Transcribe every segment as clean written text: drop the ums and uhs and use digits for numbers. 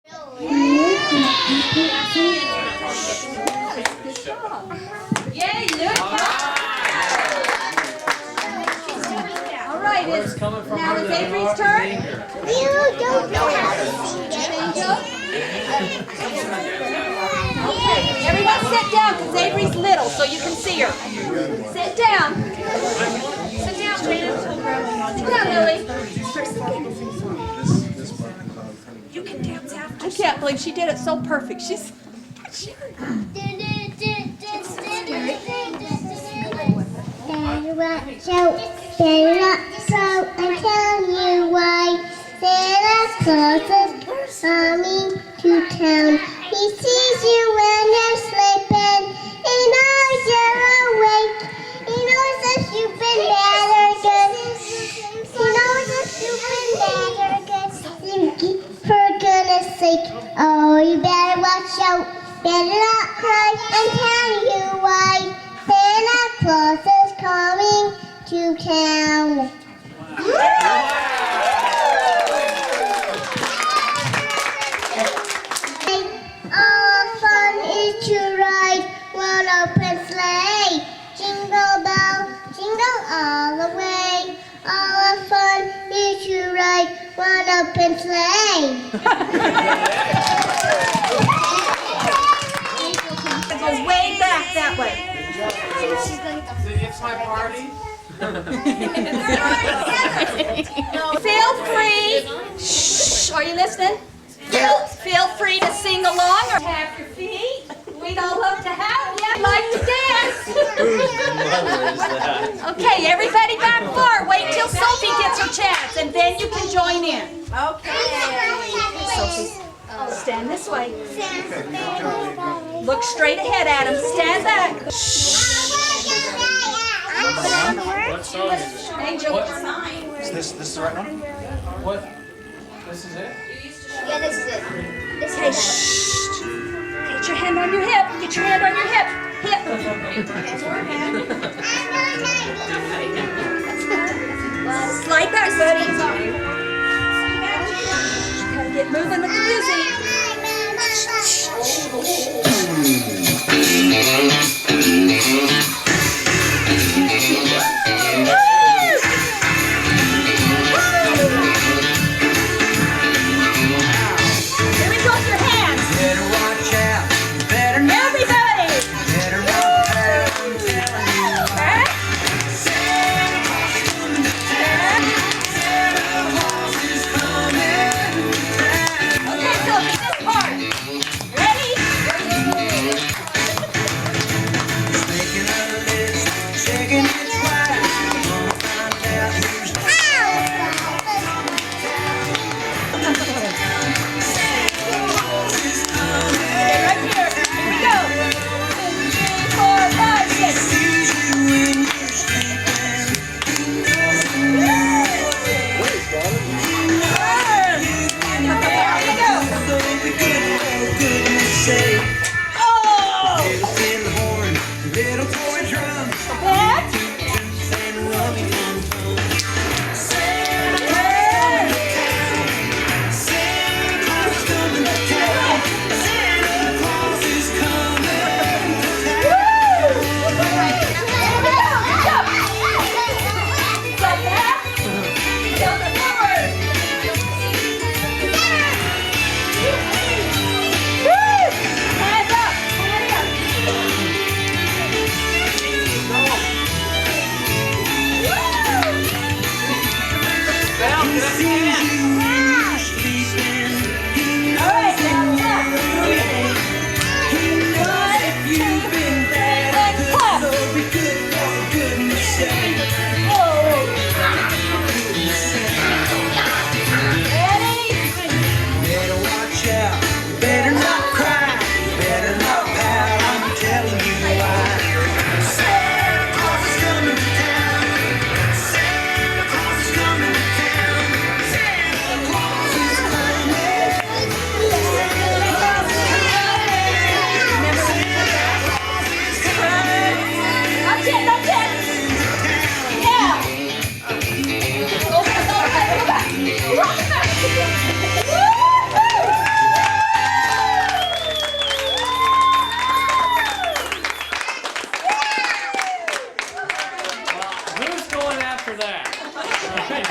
Yay, Luke! All right, now it's Avery's turn. You don't know how to sing it. Okay, everyone sit down because Avery's little, so you can see her. Sit down. Sit down, Jada. Sit down, Lily. You can dance after. I can't believe she did it so perfect. She's. Better not shout and tell you why. Santa Claus is coming to town. He sees you when you're sleeping. He knows you're awake. He knows that you've been bad or good. He knows that you've been bad or good. For goodness sake, oh, you better watch out. Better not cry and tell you why. Santa Claus is coming to town. All fun is to ride one open sleigh. Jingle bell, jingle all the way. All the fun is to ride one open sleigh. Go way back that way. It's my party. Feel free. Shh. Are you listening? Feel free to sing along or tap your feet. We'd all love to have you. Like to dance. Okay, everybody back far. Wait till Sophie gets her chance, and then you can join in. Okay. Sophie, stand this way. Look straight ahead, Adam. Stand back. Shh. What song is it? Angel. Is this the right one? What? This is it? Yeah, this is it. Okay, shh. Get your hand on your hip. Get your hand on your hip. Hip. Slide back, buddy. Gotta get moving with the music. Here we go with your hands. Better watch out. Better not. Everybody. Better watch out. I'm telling you. Okay. Santa Claus is coming. Okay,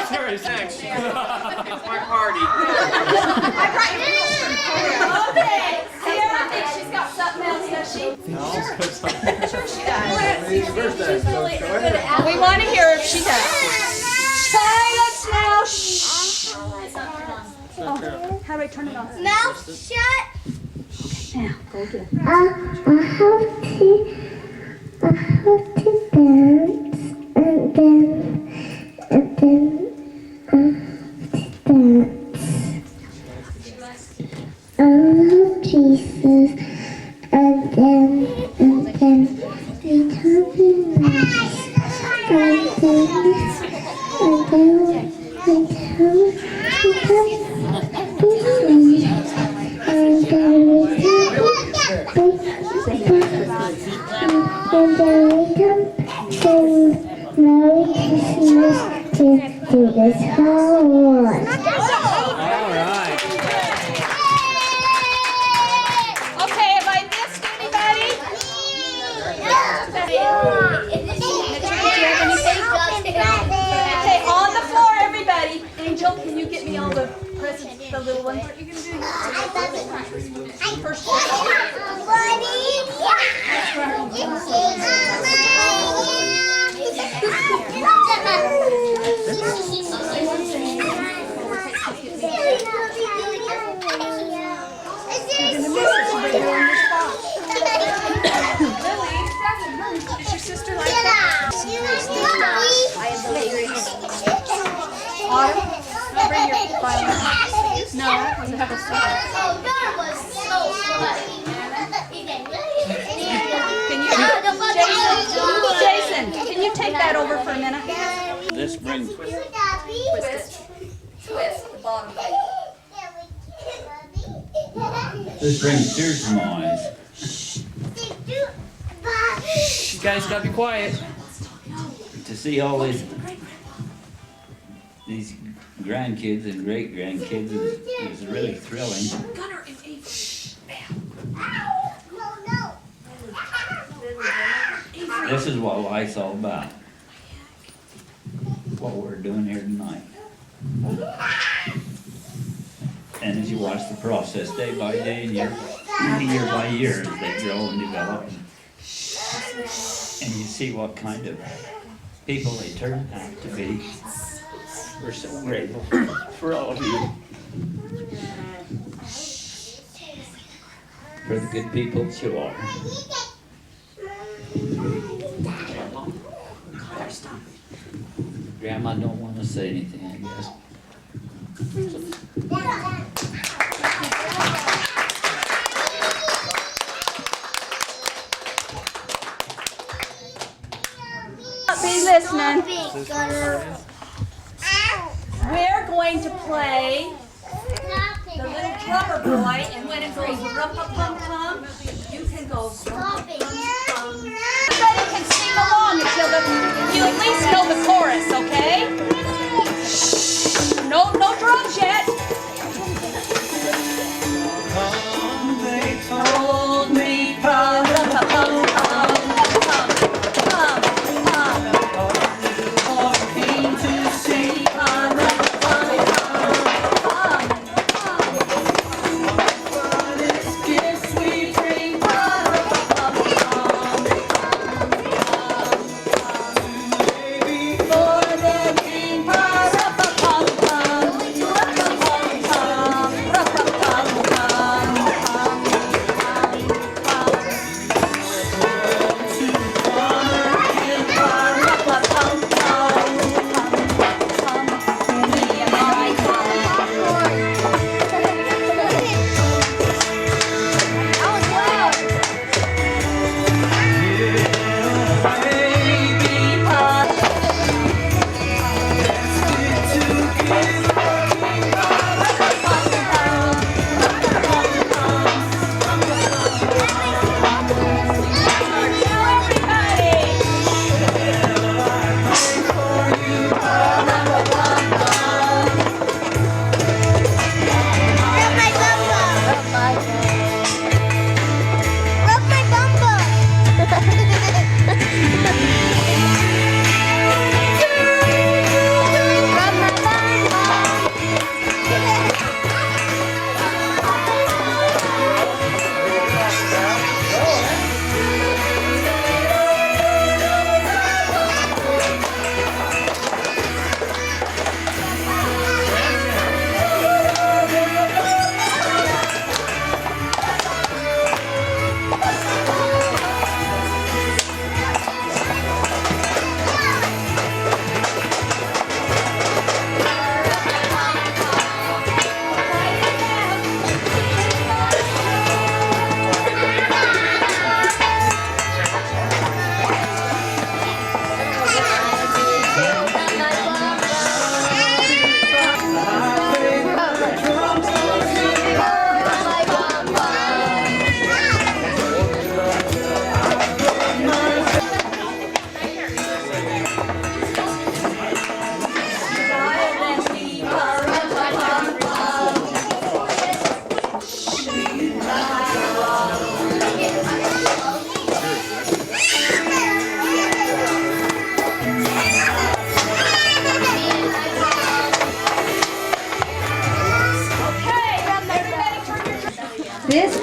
Terry, thanks. It's my party. Okay, Sarah thinks she's got something else, does she? Sure she does. She's really good at. We want to hear if she does. Silence now. Shh. Oh, how do I turn it on? Mouth shut. Now, go do it. I have to dance, and then I have to dance. I love Jesus, and then we come to mass, and then we come to and then we sing Merry Christmas to this whole world. All right. Okay, have I missed anybody? Okay, on the floor, everybody. Angel, can you get me all the presents, the little ones? First Is your sister like that? Autumn, bring your violin. No, you have a sweater. Can you, Jason, can you take that over for a minute? This brings Twist the bottom. tears to my eyes. You guys gotta be quiet. To see all these grandkids and great grandkids is really thrilling. This is what life's all about. What we're doing here tonight. And as you watch the process day by day and year by year as they grow and develop, and you see what kind of people they turn out to be. We're so grateful for all of you. For the good people that you are. Grandma don't want to say anything, I guess. Be listening. We're going to play the little drummer boy, and when it goes rum-pa-pum-pum, you can go rum-pa-pum-pum. Everybody can sing along until you at least know the chorus, okay? Shh. No drums yet. Told me rum-pa-pum-pum, pum-pum-pum. Came to see for the king.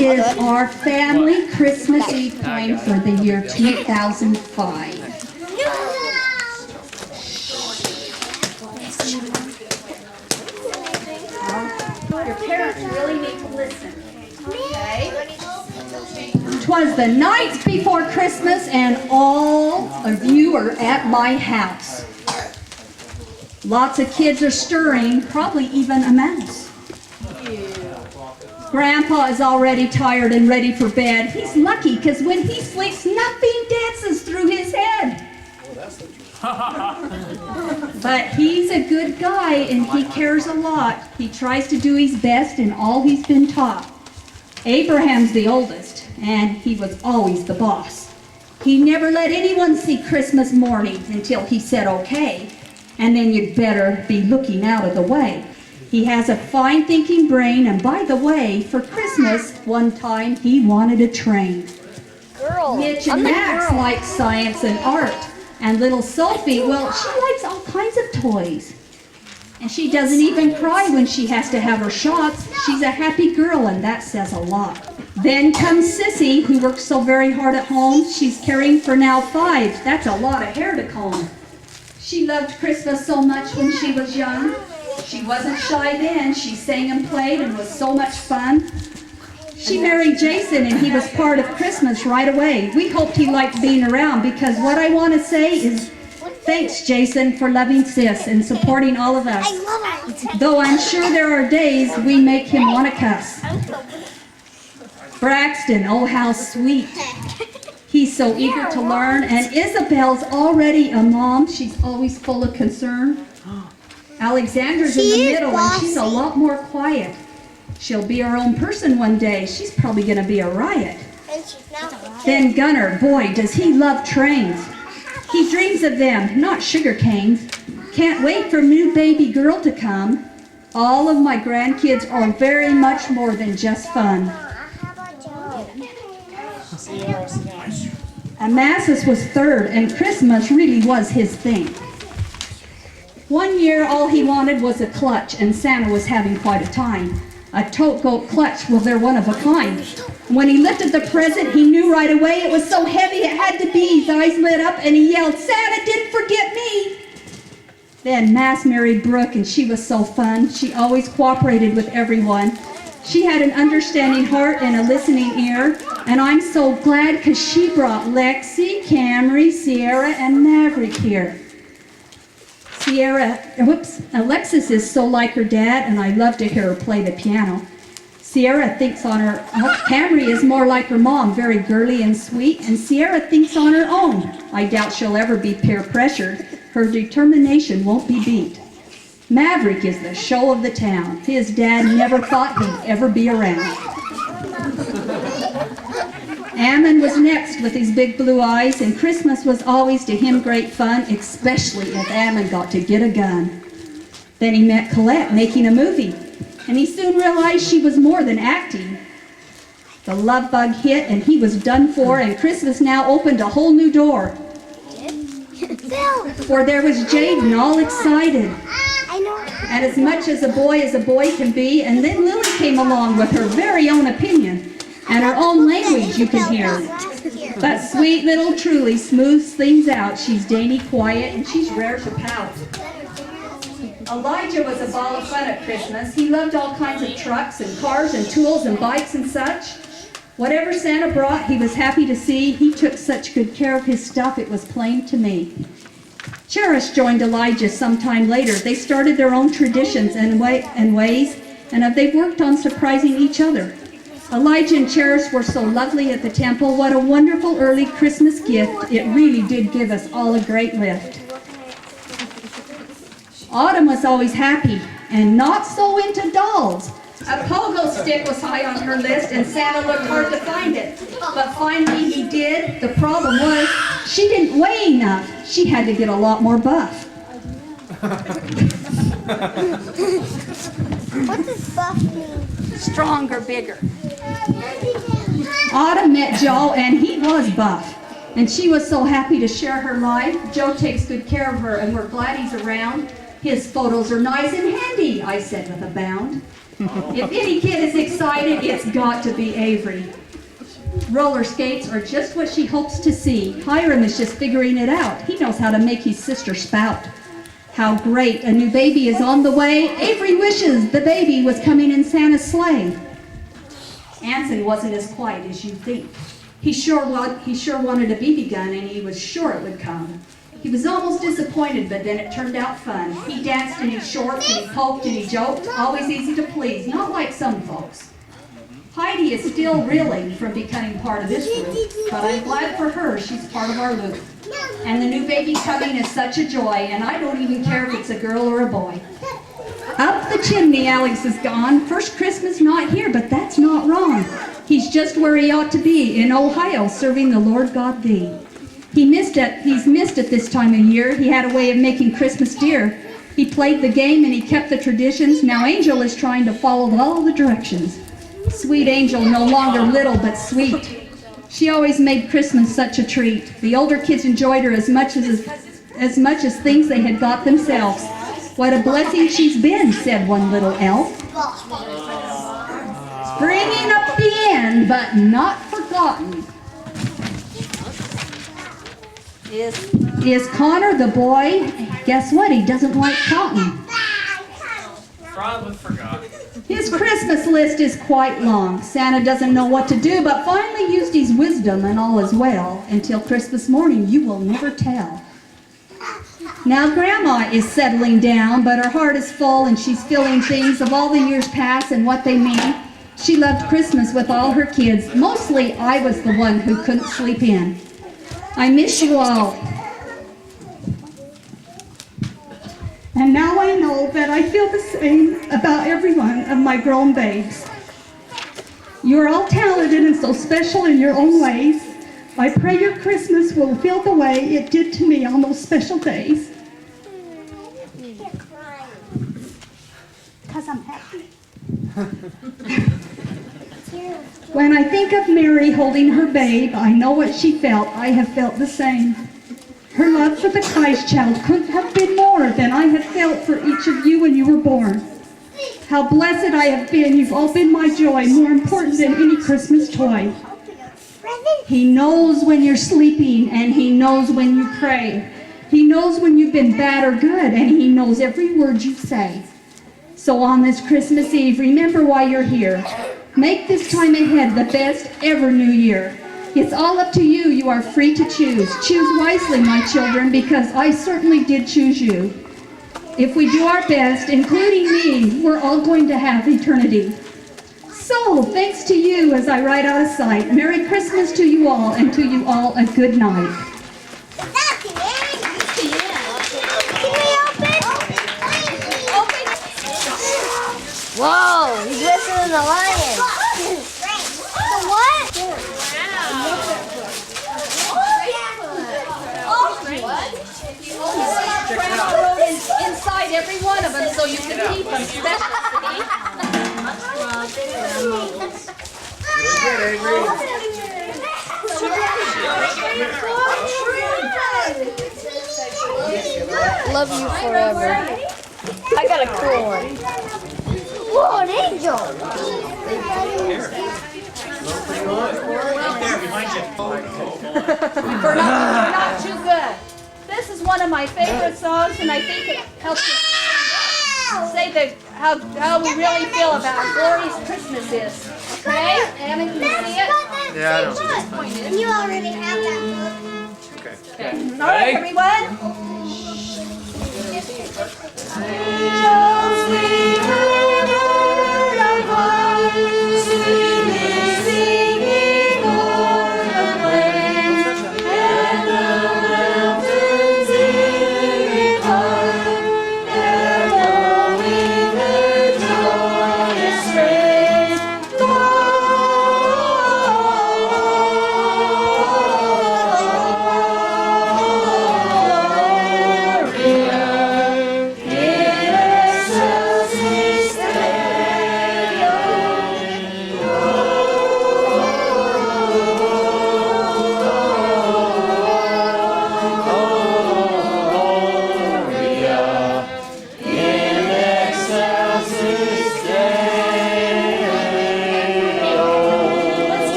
is our family Christmas Eve poem for the year 2005. Your parents really need to listen. Okay? 'Twas the night before Christmas and all of you are at my house. Lots of kids are stirring, probably even a mouse. Grandpa is already tired and ready for bed. He's lucky because when he sleeps, nothing dances through his head. But he's a good guy and he cares a lot. He tries to do his best in all he's been taught. Abraham's the oldest and he was always the boss. He never let anyone see Christmas morning until he said okay, and then you'd better be looking out of the way. He has a fine thinking brain, and by the way, for Christmas, one time he wanted a train. Mitch and Max like science and art. And little Sophie, well, she likes all kinds of toys. And she doesn't even cry when she has to have her shots. She's a happy girl, and that says a lot. Then comes Sissy, who works so very hard at home. She's caring for now 5. That's a lot of hair to comb. She loved Christmas so much when she was young. She wasn't shy then. She sang and played and was so much fun. She married Jason and he was part of Christmas right away. We hoped he liked being around because what I want to say is thanks, Jason, for loving Sis and supporting all of us. Though I'm sure there are days we make him want to cuss. Braxton, oh how sweet. He's so eager to learn. And Isabel's already a mom. She's always full of concern. Alexandra's in the middle and she's a lot more quiet. She'll be her own person one day. She's probably going to be a riot. Then Gunnar, boy, does he love trains. He dreams of them, not sugar canes. Can't wait for new baby girl to come. All of my grandkids are very much more than just fun. Amasis was 3rd, and Christmas really was his thing. One year, all he wanted was a clutch, and Santa was having quite a time. A tote goat clutch, well, they're one of a kind. When he lifted the present, he knew right away it was so heavy it had to be. His eyes lit up, and he yelled, "Santa didn't forget me!" Then Mass married Brooke, and she was so fun. She always cooperated with everyone. She had an understanding heart and a listening ear, and I'm so glad because she brought Lexi, Camry, Sierra, and Maverick here. Alexis is so like her dad, and I love to hear her play the piano. Sierra thinks on her, Camry is more like her mom, very girly and sweet, and Sierra thinks on her own. I doubt she'll ever be peer pressured. Her determination won't be beat. Maverick is the show of the town. His dad never thought he'd ever be around. Ammon was next with his big blue eyes, and Christmas was always to him great fun, especially if Ammon got to get a gun. Then he met Colette making a movie, and he soon realized she was more than acting. The love bug hit, and he was done for, and Christmas now opened a whole new door. For there was Jaden all excited, and as much as a boy can be, and then Lily came along with her very own opinion. And her own language you can hear. But sweet little Truly smooths things out. She's dainty, quiet, and she's rare to pout. Elijah was a ball of fun at Christmas. He loved all kinds of trucks and cars and tools and bikes and such. Whatever Santa brought, he was happy to see. He took such good care of his stuff, it was plain to me. Cherish joined Elijah sometime later. They started their own traditions and ways, and they've worked on surprising each other. Elijah and Cherish were so lovely at the temple. What a wonderful early Christmas gift. It really did give us all a great lift. Autumn was always happy and not so into dolls. A pogo stick was high on her list and Santa looked hard to find it. But finally he did. The problem was she didn't weigh enough. She had to get a lot more buff. What does buff mean? Stronger, bigger. Autumn met Joe, and he was buff. And she was so happy to share her life. Joe takes good care of her, and we're glad he's around. His photos are nice and handy, I said with a bound. If any kid is excited, it's got to be Avery. Roller skates are just what she hopes to see. Hiram is just figuring it out. He knows how to make his sister spout. How great, a new baby is on the way. Avery wishes the baby was coming in Santa's sleigh. Anson wasn't as quiet as you'd think. He sure wanted a BB gun, and he was sure it would come. He was almost disappointed, but then it turned out fun. He danced in his shorts, and he poked and he joked, always easy to please, not like some folks. Heidi is still reeling from becoming part of this group, but I'm glad for her she's part of our loop. And the new baby coming is such a joy, and I don't even care if it's a girl or a boy. Up the chimney, Alex is gone. First Christmas not here, but that's not wrong. He's just where he ought to be, in Ohio, serving the Lord God thee. He's missed it this time of year. He had a way of making Christmas dear. He played the game and he kept the traditions. Now Angel is trying to follow all the directions. Sweet Angel, no longer little but sweet. She always made Christmas such a treat. The older kids enjoyed her as much as things they had got themselves. What a blessing she's been, said one little elf. Bringing up the end, but not forgotten. Is Connor the boy? Guess what? He doesn't like cotton. Probably forgot. His Christmas list is quite long. Santa doesn't know what to do, but finally used his wisdom, and all is well. Until Christmas morning, you will never tell. Now Grandma is settling down, but her heart is full, and she's feeling things of all the years past and what they mean. She loved Christmas with all her kids. Mostly, I was the one who couldn't sleep in. I miss you all. And now I know that I feel the same about every one of my grown babes. You're all talented and so special in your own ways. I pray your Christmas will feel the way it did to me on those special days. Because I'm happy. When I think of Mary holding her babe, I know what she felt. I have felt the same. Her love for the Christ child couldn't have been more than I have felt for each of you when you were born. How blessed I have been. You've all been my joy, more important than any Christmas toy. He knows when you're sleeping, and he knows when you pray. He knows when you've been bad or good, and he knows every word you say. So on this Christmas Eve, remember why you're here. Make this time ahead the best ever New Year. It's all up to you. You are free to choose. Choose wisely, my children, because I certainly did choose you. If we do our best, including me, we're all going to have eternity. So, thanks to you as I ride out of sight. Merry Christmas to you all, and to you all a good night. Whoa, he's listening to the lion. The what? Inside every one of them so you can keep them Love you forever. I got a cool one. Whoa, an angel! We're not too good. This is one of my favorite songs, and I think it helps us say how we really feel about how glorious Christmas is. Okay? Anna, can you see it? Yeah, I know. And you already have that. Okay. All right, everyone. It is so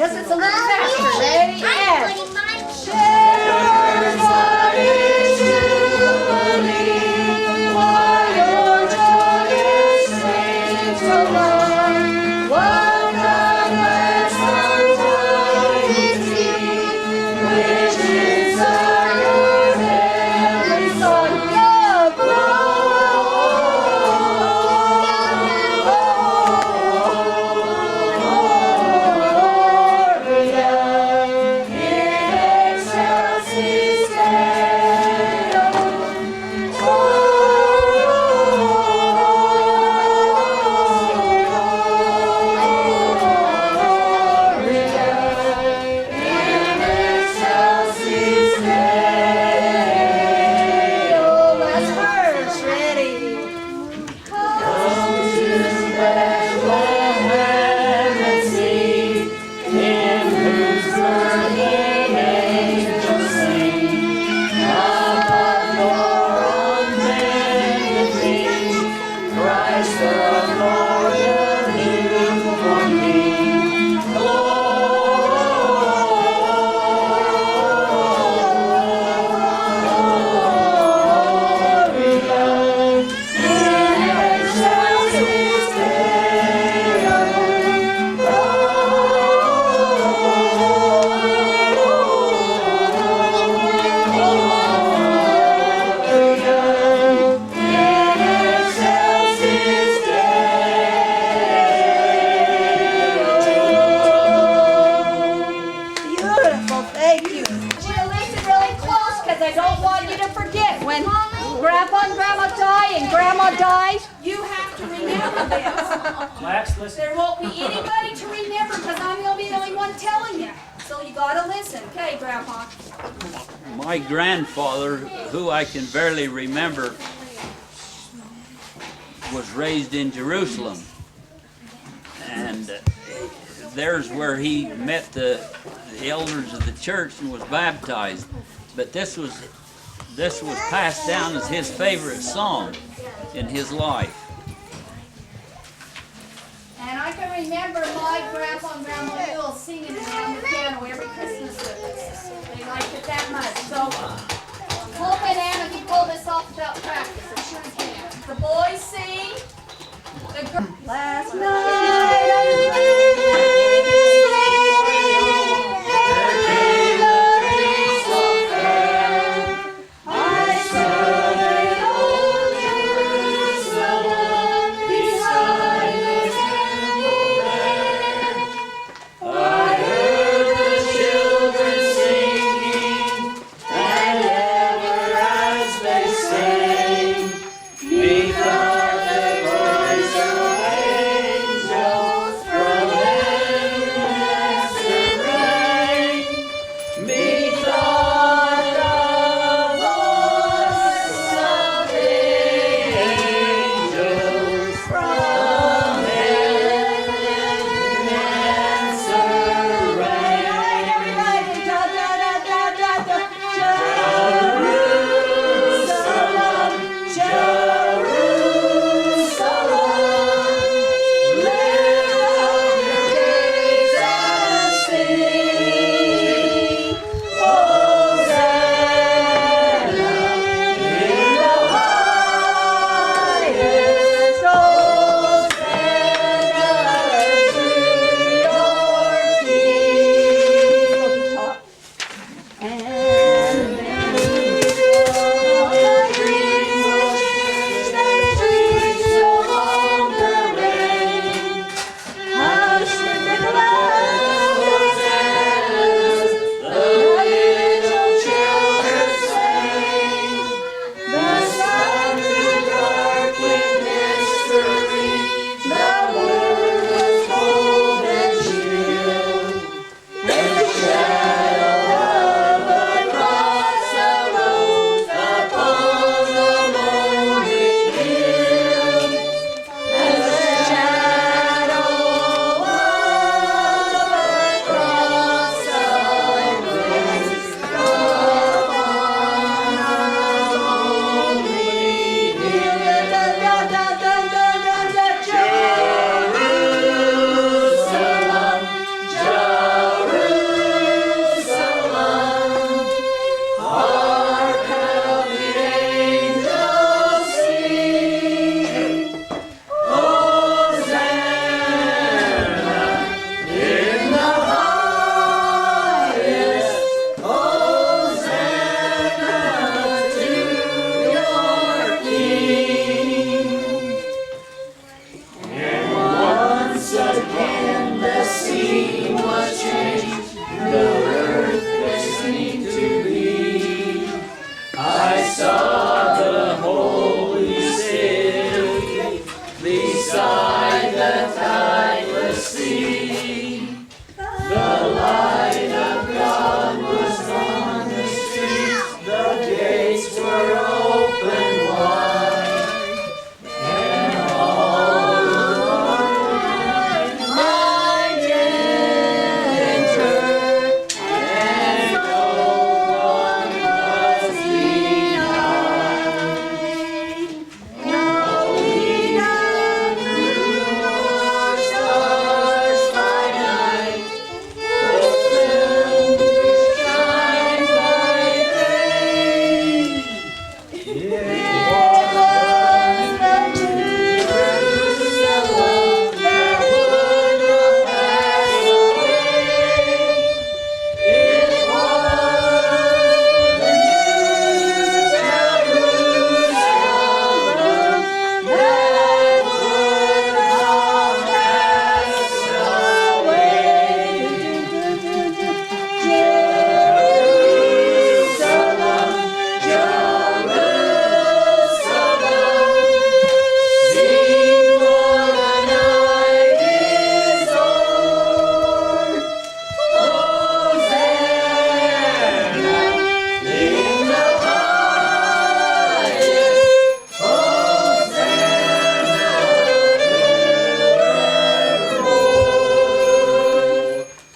guess it's a little faster. Ready, and. I don't want you to forget when Grandpa and Grandma die and Grandma dies, you have to remember this. Let's listen. There won't be anybody to remember because I'm going to be the only one telling you. So you got to listen. Okay, Grandpa? My grandfather, who I can barely remember, was raised in Jerusalem. And there's where he met the elders of the church and was baptized. But this was passed down as his favorite song in his life. And I can remember my grandpa and grandma Bill singing it on the piano every Christmas with us. They liked it that much. So, hope and Anna can pull this off without practice. I'm sure you can. The boys sing. The girls. Last I saw the holy city beside the timeless sea. The light of God was on the streets, the gates were open wide, and all the world might enter, and no one was denied. No heat of moon or stars by night, open to shine by day. It was the Jerusalem that would not pass away. It was the New Jerusalem that would not pass away. Jerusalem, sing for the night is o'er. Hosanna in the highest. Hosanna evermore.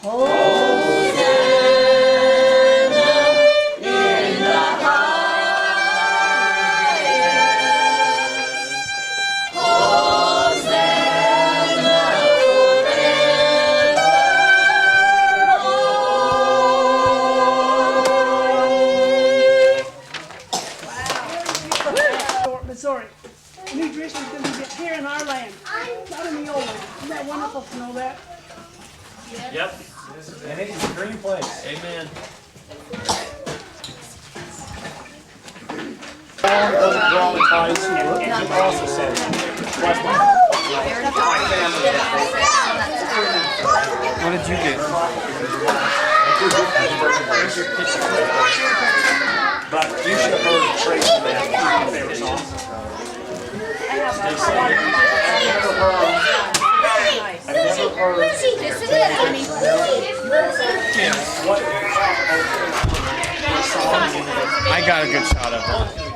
Hosanna in the highest. Hosanna forevermore. Missouri. New Jerusalem is going to be here in our land, not in the old land. Isn't that wonderful to know that? Yep. And it is a green place. Amen. Doesn't dramatize and also says, what did you get? But you should have heard Tracy that favorite song. I've never heard what I got a good shot of her.